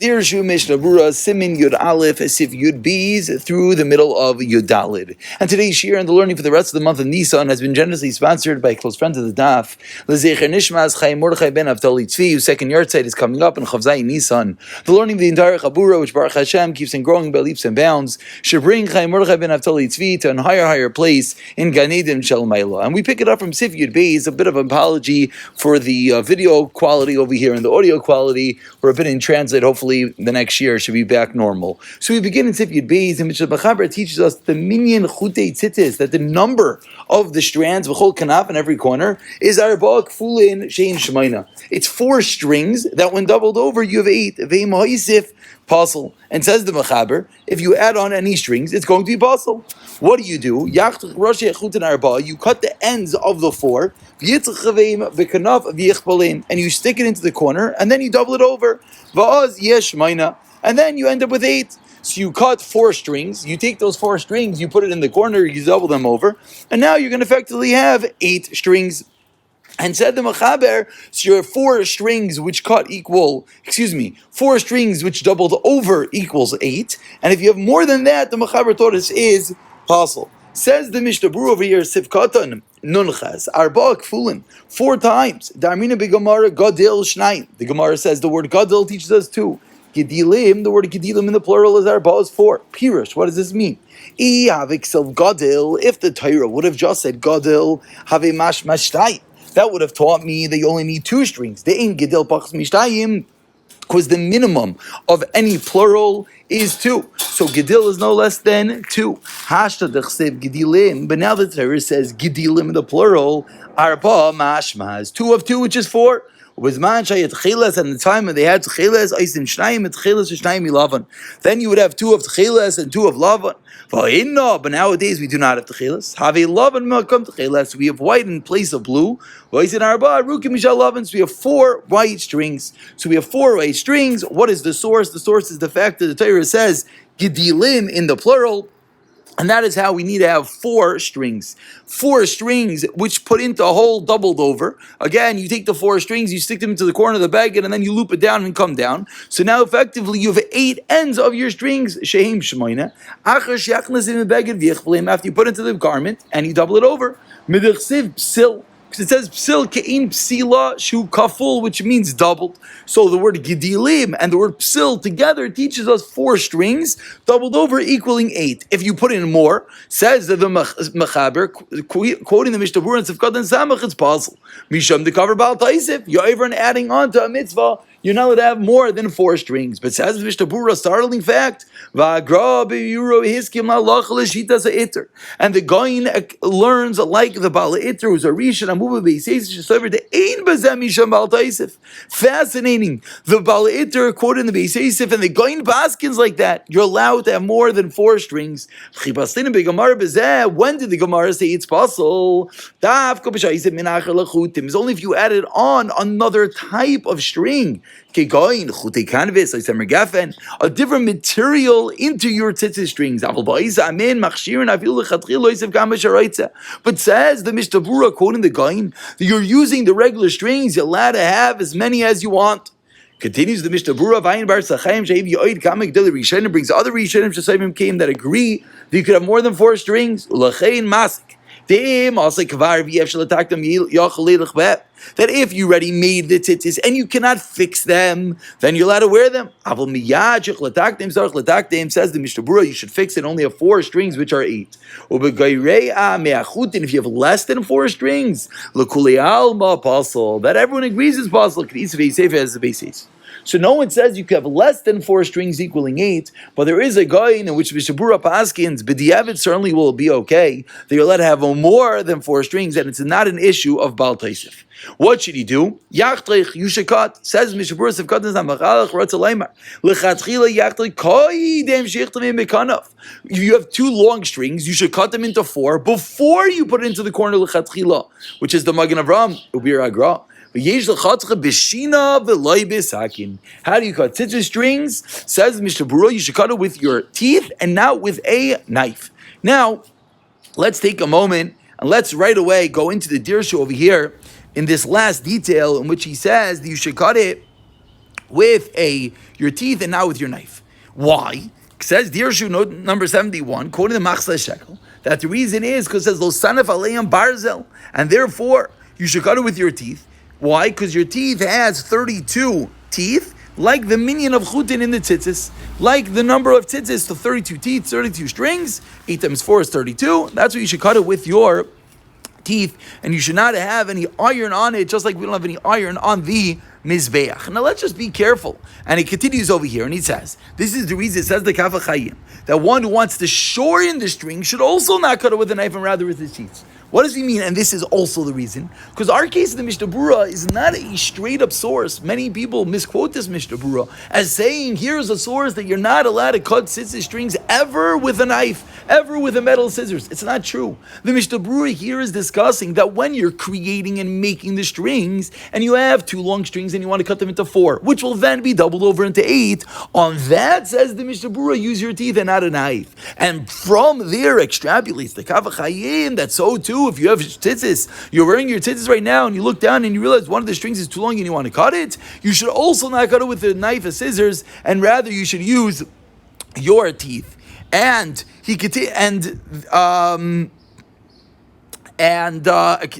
Dirshu Mishnah Berurah, Simin Yud Aleph, Sif Yud Bees, through the middle of Yud Dalid. And today's shir and the learning for the rest of the month of Nisan has been generously sponsored by close friends of the Daf. L'zecher Nishmas Chaim Mordechai ben Avtali Tzvi, whose second yahrzeit is coming up in Chavzai Nisan. The learning of the entire Chabura, which Baruch Hashem keeps on growing by leaps and bounds, should bring Chaim Mordechai ben Avtali Tzvi to a higher place in Gan Eden Shel Maila. And we pick it up from Sif Yud Bees, a bit of an apology for the video quality over here and the audio quality. We're a bit in transit. Hopefully the next year should be back normal. So we begin in Sif Yud Beis, in which the Mechaber teaches us the minyan chutei tzitzis, that the number of the strands, v'chol kanaf in every corner, is arba kfulin shein shemaina. It's 4 strings that when doubled over, you have 8. Ve'im ha'isif puzzle. And says the Mechaber, if you add on any strings, it's going to be puzzle. What do? You cut the ends of the 4, and you stick it into the corner, and then you double it over. And then you end up with 8. So you cut 4 strings, you take those 4 strings, you put it in the corner, you double them over, and now you're going to effectively have 8 strings. And said the Mechaber, so your 4 strings which cut equal, 4 strings which doubled over equals 8. And if you have more than that, the Mechaber thought this is possible. Says the Mishnah Berurah over here, Sifkatan Nunchas, Arba Kfulin, 4 times. Darmina Begamara Gadil Shnayim. The Gemara says the word Gadil teaches us 2. Gedilim, the word Gedilim in the plural is Arba is 4. Pirush, what does this mean? If the Torah would have just said Gadil, have a mash mashtayim, that would have taught me that you only need 2 strings. The in Gedil Pachas Mishtayim, because the minimum of any plural is 2. So Gedil is no less than 2. Hashta dechsev Gedilim, but now the Torah says Gedilim in the plural, Arba mashmaz, 2 of 2, which is 4. Was man shayat tchilas, and the time when they had tchilas, aisim shnayim et tchilas shnayim ilavan. Then you would have 2 of tchilas and 2 of lavan. But nowadays we do not have tchilas. Have a lavan melkom tchilas. We have white in place of blue. V'aisin arba rukim mishal lavan. So we have 4 white strings. So we have 4 white strings. What is the source? The source is the fact that the Torah says gedilim in the plural. And that is how we need to have 4 strings. 4 strings which put into a hole doubled over. Again, you take the 4 strings, you stick them into the corner of the baguette, and then you loop it down and come down. So now effectively you have 8 ends of your strings. Shehem shemaina. After you put it into the garment and you double it over. Midachsiv psil. Because it says psil ke'in psila shu kaful, which means doubled. So the word gedilim and the word psil together teaches us 4 strings doubled over equaling 8. If you put in more, says the Mechaber, quoting the Mishnah Berurah and Sifkat and Samach, it's possible. Misham the cover Baal Taisif. You're even adding on to a mitzvah. You're not allowed to have more than 4 strings. But says the Mishnah Berurah, startling fact, and the Goin learns like the Baal Iter, who's a Rishon, fascinating. The Baal Iter quoted in the Beis Yosef, and the Goin baskins like that. You're allowed to have more than 4 strings. When did the Gemara say it's possible? It's only if you added on another type of string. A different material into your tzitzis strings. But says the Mishnah Berurah, quoting the Gaon, that you're using the regular strings, you're allowed to have as many as you want. Continues the Mishnah Berurah, brings other Rishonim came that agree that you could have more than 4 strings. That if you already made the tzitzis and you cannot fix them, then you're allowed to wear them. Says the Mishnah Berurah, you should fix it, only have 4 strings, which are 8. And if you have less than 4 strings, that everyone agrees is possible. So no one says you can have less than 4 strings equaling 8, but there is a guy in which Mishnah Berurah paskins, b'diavad certainly will be okay, that you're allowed to have more than 4 strings, and it's not an issue of Baal Taisif. What should he do? Yachtreich, you should cut. Says Mishnah Berurah, Sifkat is Namachalach, Ratzalaymar. Lechatchila yachtreich, koidem shechtamim bekanaf. If you have 2 long strings, you should cut them into 4 before you put it into the corner lechatchila, which is the Magen Avraham, Ubir Agra. How do you cut tzitzis strings? Says Mishnah Berurah, you should cut it with your teeth and not with a knife. Now, let's take a moment and let's right away go into the Dirshu over here in this last detail in which he says that you should cut it with your teeth and not with your knife. Why? It says Dirshu note number 71, quoting the Machzah Shekel, that the reason is because it says Lo sanef aleim barzel, and therefore you should cut it with your teeth. Why? Because your teeth has 32 teeth, like the minion of chutin in the tzitzis, like the number of tzitzis, so 32 teeth, 32 strings, 8 times 4 is 32. That's why you should cut it with your teeth, and you should not have any iron on it, just like we don't have any iron on the Mizbeach. Now let's just be careful. And it continues over here, and he says, this is the reason, it says the Kaf HaChaim, that one who wants to shorten the string should also not cut it with a knife and rather with his teeth. What does he mean? And this is also the reason. Because our case of the Mishnah Berurah is not a straight up source. Many people misquote this Mishnah Berurah as saying, here's a source that you're not allowed to cut tzitzis strings ever with a knife, ever with a metal scissors. It's not true. The Mishnah Berurah here is discussing that when you're creating and making the strings, and you have 2 long strings and you want to cut them into 4, which will then be doubled over into 8, on that, says the Mishnah Berurah, use your teeth and not a knife. And from there extrapolates the Kaf HaChaim that so too, if you have tzitzis, you're wearing your tzitzis right now, and you look down and you realize one of the strings is too long and you want to cut it, you should also not cut it with a knife or scissors, and rather you should use your teeth. And he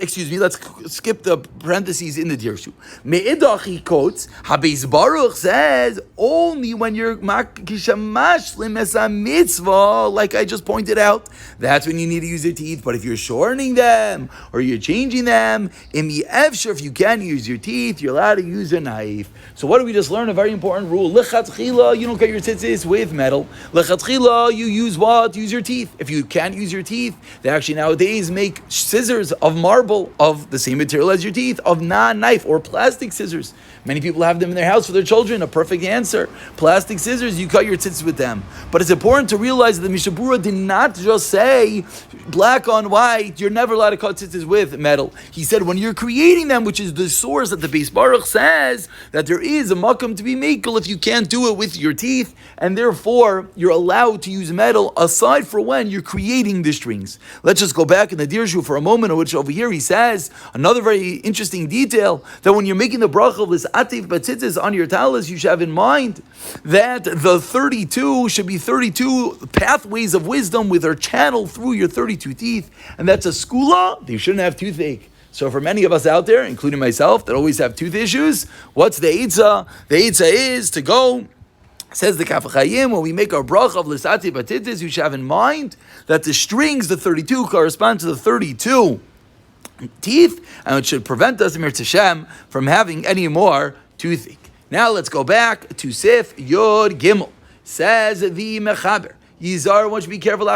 excuse me, let's skip the parentheses in the Dirshu. Me'idach, he quotes, Habeis Baruch says, only when you're makishamashlim as a mitzvah, like I just pointed out, that's when you need to use your teeth. But if you're shortening them, or you're changing them, if you can use your teeth, you're allowed to use a knife. So what do we just learn? A very important rule. Lechatchila, you don't cut your tzitzis with metal. Lechatchila, you use what? Use your teeth. If you can't use your teeth, they actually nowadays make scissors of marble, of the same material as your teeth, of non-knife or plastic scissors. Many people have them in their house for their children. A perfect answer. Plastic scissors, you cut your tzitzis with them. But it's important to realize that the Mishnah Berurah did not just say, black on white, you're never allowed to cut tzitzis with metal. He said when you're creating them, which is the source that the Beis Baruch says, that there is a makam to be makel if you can't do it with your teeth, and therefore you're allowed to use metal aside for when you're creating the strings. Let's just go back in the Dirshu for a moment, in which over here he says another very interesting detail, that when you're making the bracha of this atif batzitzis on your talis, you should have in mind that the 32 should be 32 pathways of wisdom with are channeled through your 32 teeth, and that's a skula. They shouldn't have toothache. So for many of us out there, including myself, that always have tooth issues, what's the eitzah? The eitzah is to go, says the Kaf HaChaim, when we make our bracha of l'sati batitis, you should have in mind that the strings, the 32, correspond to the 32 teeth, and it should prevent us, Mir Tashem, from having any more toothache. Now let's go back to Sif Yod Gimel. Says the Mechaber, Yizar, one should be careful,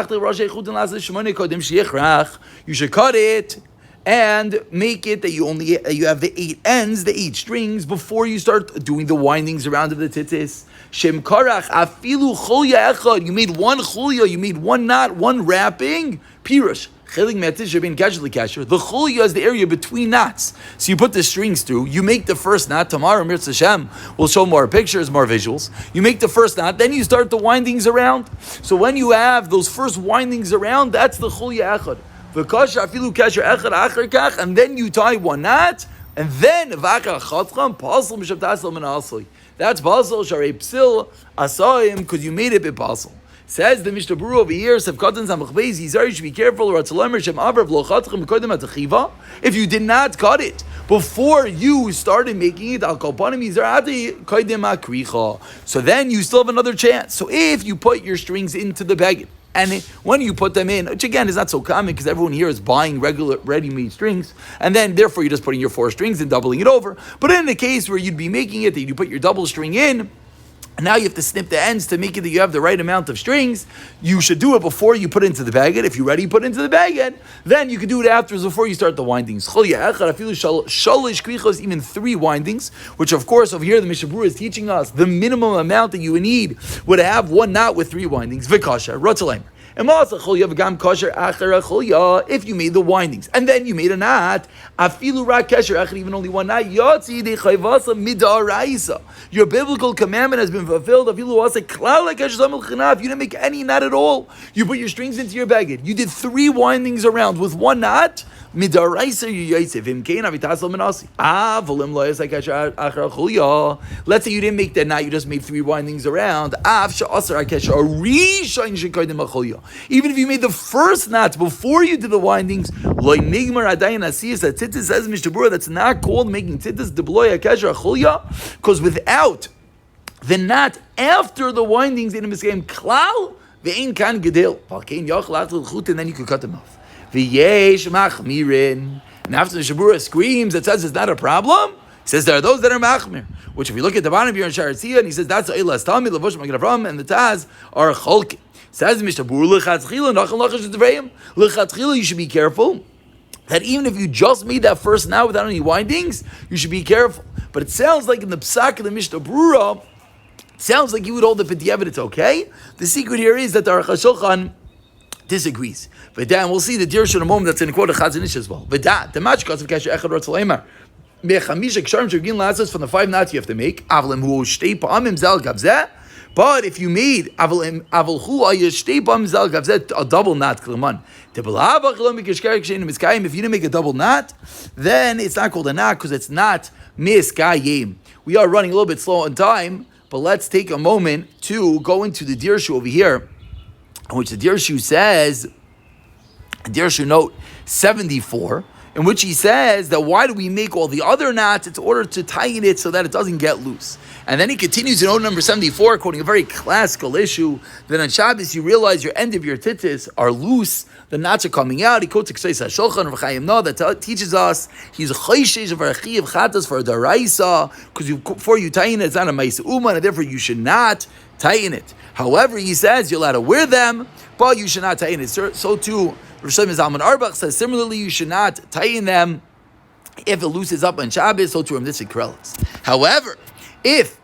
you should cut it and make it that you have the 8 ends, the 8 strings, before you start doing the windings around of the tzitzis. Shem karach afilu chulya echad. You made one chulya, you made one knot, one wrapping. Pirush. The chulya is the area between knots. So you put the strings through, you make the first knot. Tomorrow, Mir Hashem, we'll show more pictures, more visuals. You make the first knot, then you start the windings around. So when you have those first windings around, that's the chulya echad. And then you tie one knot, and then that's basal sharei psil asayim, because you made it b'basal. Says the Mishnah Berurah over here, you should be careful. If you did not cut it before you started making it, so then you still have another chance. So if you put your strings into the baggage, and when you put them in, which again is not so common because everyone here is buying regular ready-made strings, and then therefore you're just putting your 4 strings and doubling it over. But in the case where you'd be making it, that you put your double string in, and now you have to snip the ends to make it that you have the right amount of strings, you should do it before you put it into the baguette. If you're ready to put it into the baguette, then you can do it afterwards before you start the windings. Even 3 windings, which of course over here the Mishnah Berurah is teaching us the minimum amount that you would need would have one knot with 3 windings. Vikasha, Ratzalaimer. If you made the windings and then you made a knot, even only one knot, your biblical commandment has been fulfilled. You didn't make any knot at all. You put your strings into your baggage. You did 3 windings around with one knot. Let's say you didn't make that knot, you just made 3 windings around. Even if you made the first knot before you did the windings, Tzitzis says Mishnah Berurah, that's not called making Tzitzis, because without the knot after the windings in the Miskayim Klal, and then you could cut them off. V'yesh machmirin. And after the Mishnah Berurah screams, it says it's not a problem. He says there are those that are machmir. Which if you look at the bottom here in Sharatzia, and he says that's Eilas Talmid, Levush Magen Avram, and the Taz are cholkin. Says the Mishnah Berurah, lechatchila nachal lachash d'vrayim. Lechatchila, you should be careful that even if you just made that first knot without any windings, you should be careful. But it sounds like in the Psak of the Mishnah Berurah, it sounds like you would hold the B'diavad, it's okay. The secret here is that the Aruch HaShulchan disagrees. V'da, and we'll see the Dirshu in a moment that's in a quote of Chazon Ish as well. V'da, the matchkas of Kasher Echad Rotz Leimar. Mechamisha Ksharim Shevgin Latzos from the 5 knots you have to make. Avlim hu shtei pa'amim zal gavzeh. But if you made avlim hu shtei pa'amim zal gavzeh, a double knot, Kliman. If you didn't make a double knot, then it's not called a knot because it's not miskayim. We are running a little bit slow on time, but let's take a moment to go into the Dirshu over here, in which the Dirshu says, Dirshu note 74, in which he says that why do we make all the other knots? It's in order to tighten it so that it doesn't get loose. And then he continues in note number 74, quoting a very classical issue, that on Shabbos you realize your end of your tzitzis are loose, the knots are coming out. He quotes Concise that teaches us he's a chayshesh of arachi of chatas for a daraisa, because before you tighten it, it's not a ma'isa uman, and therefore you should not tighten it. However, he says you're allowed to wear them, but you should not tighten it. So too, Rosh Zalman Arbach says similarly you should not tighten them if it loosens up on Shabbos. So too, this is Krelitz. However, if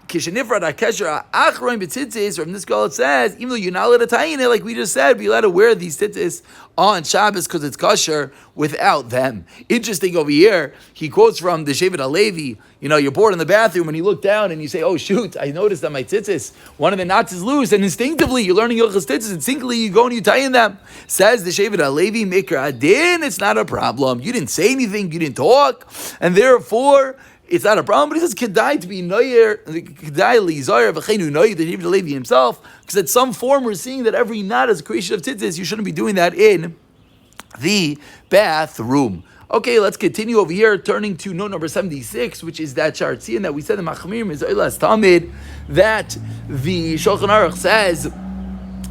Kishenifrad HaKesher HaAchroin B'tzitzis, from this girl it says, even though you're not allowed to tighten it, like we just said, be allowed to wear these tzitzis on Shabbos because it's kosher without them. Interesting over here, he quotes from the Shevet HaLevi, you're bored in the bathroom and you look down and you say, oh shoot, I noticed that my tzitzis, one of the knots is loose, and instinctively, you're learning Yochas tzitzis, instinctively you go and you tighten them. Says the Shevet HaLevi, Mikra Adin, it's not a problem. You didn't say anything, you didn't talk, and therefore, it's not a problem, but he says kedai to be noyer, kedai lizoyer v'cheinu noyer, the Shevet HaLevi himself, because at some form we're seeing that every knot is a creation of tzitzis. You shouldn't be doing that in the bathroom. Okay, let's continue over here, turning to note number 76, which is that Shartzian that we said in Machmir is Eilas Tamid, that the Shulchan Aruch says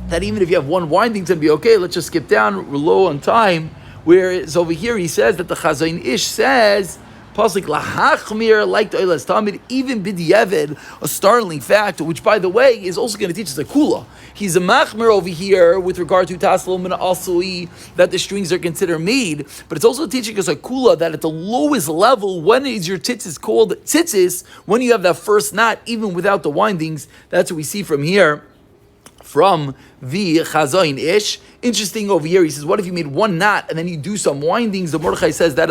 that even if you have one winding, it's going to be okay. Let's just skip down, we're low on time. Whereas over here he says that the Chazon Ish says Pasuk lahachmir like the Eilas Tamid, even b'diavad, a startling fact, which by the way is also going to teach us a kula. He's a machmir over here with regard to taslom and asui, that the strings are considered made, but it's also teaching us a kula that at the lowest level, when is your tzitzis called tzitzis? When you have that first knot, even without the windings. That's what we see from here, from the Chazon Ish. Interesting over here, he says, what if you made one knot and then you do some windings? The Mordechai says that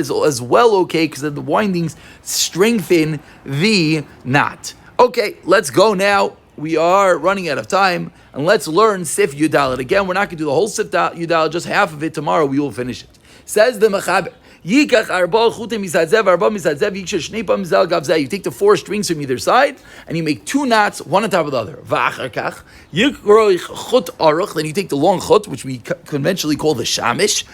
is as well okay, because the windings strengthen the knot. Okay, let's go now. We are running out of time, and let's learn Sif Yudalit. Again, we're not going to do the whole Sif Yudalit, just half of it. Tomorrow we will finish it. Says the Mechaber, you take the 4 strings from either side and you make 2 knots, one on top of the other. Then you take the long chut, which we conventionally call the shamish,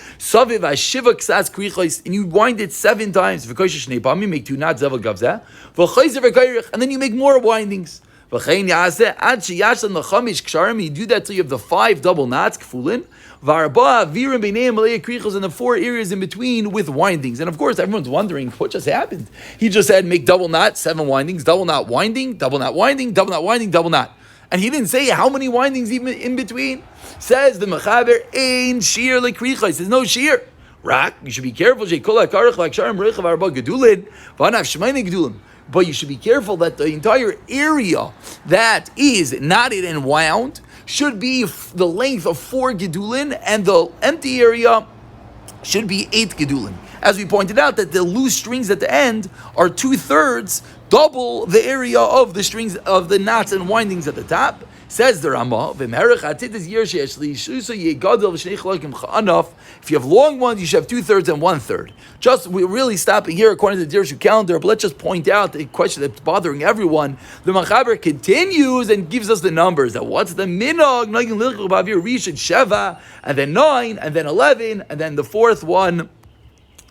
and you wind it 7 times. You make 2 knots, and then you make more windings. You do that till you have the 5 double knots, kfulin, and the 4 areas in between with windings. And of course, everyone's wondering, what just happened? He just said, make double knot, 7 windings, double knot winding, double knot winding, double knot winding, double knot. And he didn't say how many windings even in between. Says the Mechaber, ein shear lekrichos. There's no shear. Rak, you should be careful. But you should be careful that the entire area that is knotted and wound should be the length of 4 gedulin, and the empty area should be 8 gedulin. As we pointed out, that the loose strings at the end are 2/3, double the area of the strings of the knots and windings at the top. Says the Rama, if you have long ones, you should have 2/3 and 1/3. Just, we're really stopping here according to the Dirshu calendar, but let's just point out the question that's bothering everyone. The Machaber continues and gives us the numbers. That what's the minog? Sheva, and then 9, and then 11, and then the fourth one.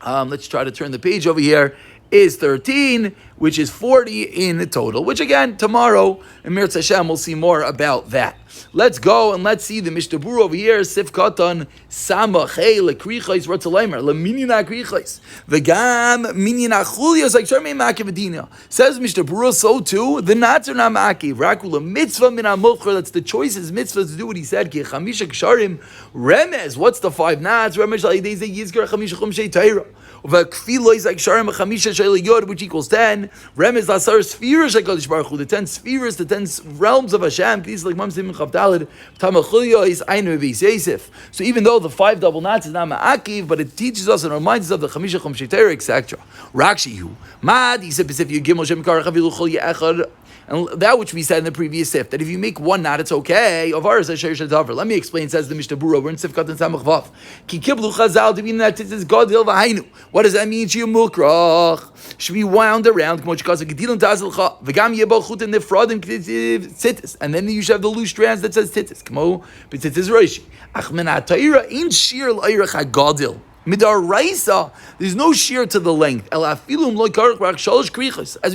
Let's try to turn the page over here. Is 13, which is 40 in total, which again, tomorrow, in Mirz Hashem, we'll see more about that. Let's go and let's see the Mishnah Berurah over here, Sif Katan, Samach, Hey, Lekrichais, Ratzalaimer, Leminina Krichais, Vegam, Minina Chulias, like Sharmei Makivadina. Says Mishnah Berurah, so too, the knots are not Makiv, Rakula Mitzvah Mina Mochar, that's the choice is mitzvah to do what he said, Ki Chamisha Ksharim, Remez, what's the 5 knots? Remez, Alideze Yizgar, Chamisha Chumshei Taira. Which equals 10. Remez lasar spheres HaKadosh Baruch Hu, the 10 spheres, the 10 realms of Hashem. So even though the 5 double knots is not ma'akiv, but it teaches us and reminds us of the Chamisha Chum Sheter, etc. Rakshihu Mad, he said, and that which we said in the previous sif, that if you make 1 knot, it's okay. Let me explain, says the Mishnah Berurah, we're in Sif Katan Samach Vav. Ki kiblu chazal to be that Tzitzis Godil v'hainu. What does that mean? Shiyumukrach. Should be wound around. And then you should have the loose strands that says Tzitzis. Midaraisa, there's no shear to the length. As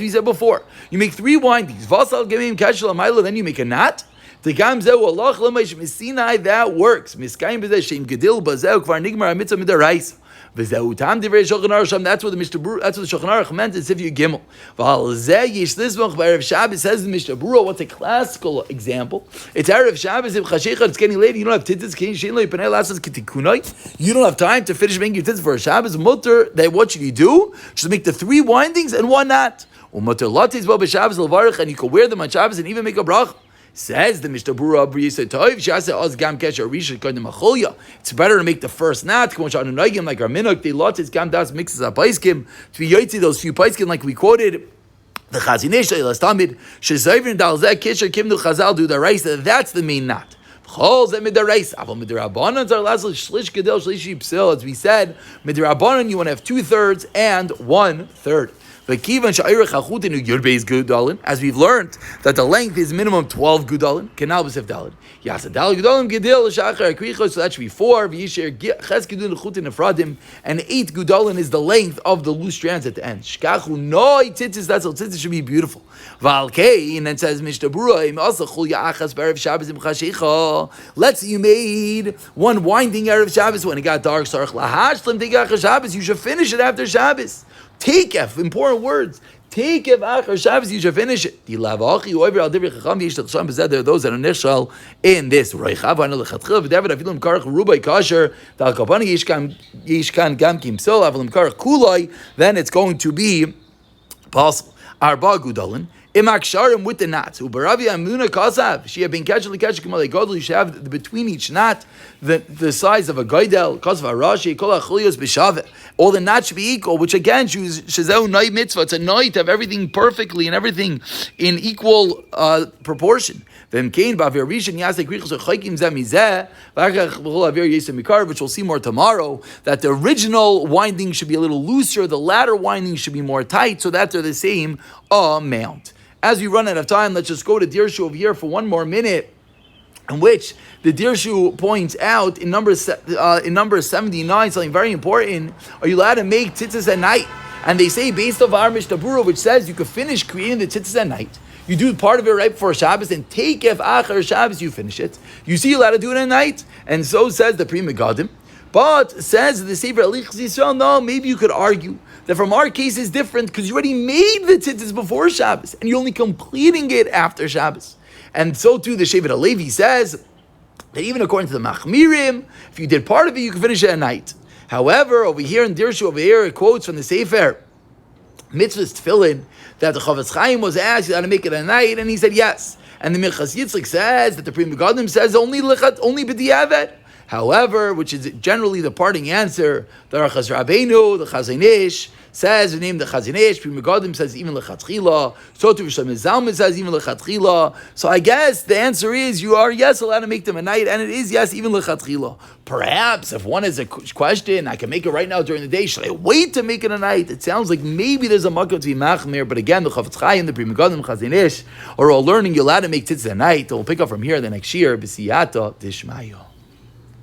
we said before, you make 3 windings. Then you make a knot. That works. That's what the Mishnah Berurah, that's what the Shulchan Aruch meant in Sifyu Gimel. Says the Mishnah Berurah, what's a classical example? It's Erev Shabbos, it's getting late, you don't have tzitzis, you don't have time to finish making your tzitzis for a Shabbos, mutter, then what should you do? Just make the 3 windings and 1 knot. And you can wear them on Shabbos and even make a bracha. Says the Mishnah Berurah, it's better to make the first knot, like our minuk, they lot is gam das mixes up paiskim, to be yaitzi those few paiskim like we quoted. The chazinesh elas tamid shezayvin dal zeh kisher kimnu chazal do the rice. That's the main knot. As we said, midrabanan you want to have 2/3 and 1/3. As we've learned that the length is minimum 12 gudalin, so that should be 4, and 8 gudalin is the length of the loose strands at the end. That's how tzitzis should be beautiful. And then says Mishnah Berurah, let's say you made 1 winding Erev Shabbos when it got dark, you should finish it after Shabbos. Takef, important words. Takef achar Shabbos, you should finish it. There are those that are nishal in this. Then it's going to be possible. Arba gudalin. Imaksharim with the knots. Ubaravi amuna kasav. She had been casually kamal godel. You should have between each knot the size of a gaidel. Kasav arashi kol achlios b'shaveh. All the knots should be equal. Which again, shezeu noi mitzvah. It's a night to have everything perfectly and everything in equal proportion. Then kain ba'avir rishon yasek krichos chaykim zemizeh. V'achach v'chol avir yisem mikar, which we'll see more tomorrow. That the original winding should be a little looser. The latter winding should be more tight, so that they're the same amount. As we run out of time, let's just go to Dirshu over here for 1 more minute, in which the Dirshu points out in number 79 something very important. Are you allowed to make tzitzis at night? And they say, based on our Mishnah Berurah, which says you could finish creating the tzitzis at night. You do part of it right before Shabbos, and take if achar Shabbos you finish it. You see, you're allowed to do it at night, and so says the Pri Megadim. But says the Sefer Alichas Yisrael, no, maybe you could argue that from our case is different because you already made the tzitzis before Shabbos and you're only completing it after Shabbos. And so too the Shevet HaLevi says that even according to the Machmirim, if you did part of it, you can finish it at night. However, over here in Dirshu, over here it quotes from the Sefer Mitzvahs Tefillin that the Chavetz Chaim was asked how to make it at night, and he said yes. And the Minchas Yitzchak says that the Pri Megadim says only b'diavad. However, which is generally the parting answer, the Rachas Rabbeinu, the Chazon Ish, says the name the Chazon Ish, Pri Megadim says even lechatchila, so to Rishon Zalman says even lechatchila. So I guess the answer is you are yes allowed to make them a night, and it is yes even lechatchila. Perhaps if one has a question, I can make it right now during the day. Should I wait to make it a night? It sounds like maybe there's a makom to be machmir, but again, the Chafetz Chaim, the Pri Megadim, Chazon Ish are all learning you're allowed to make tzitzis at night. And we'll pick up from here the next year. B'siyata dishmayo.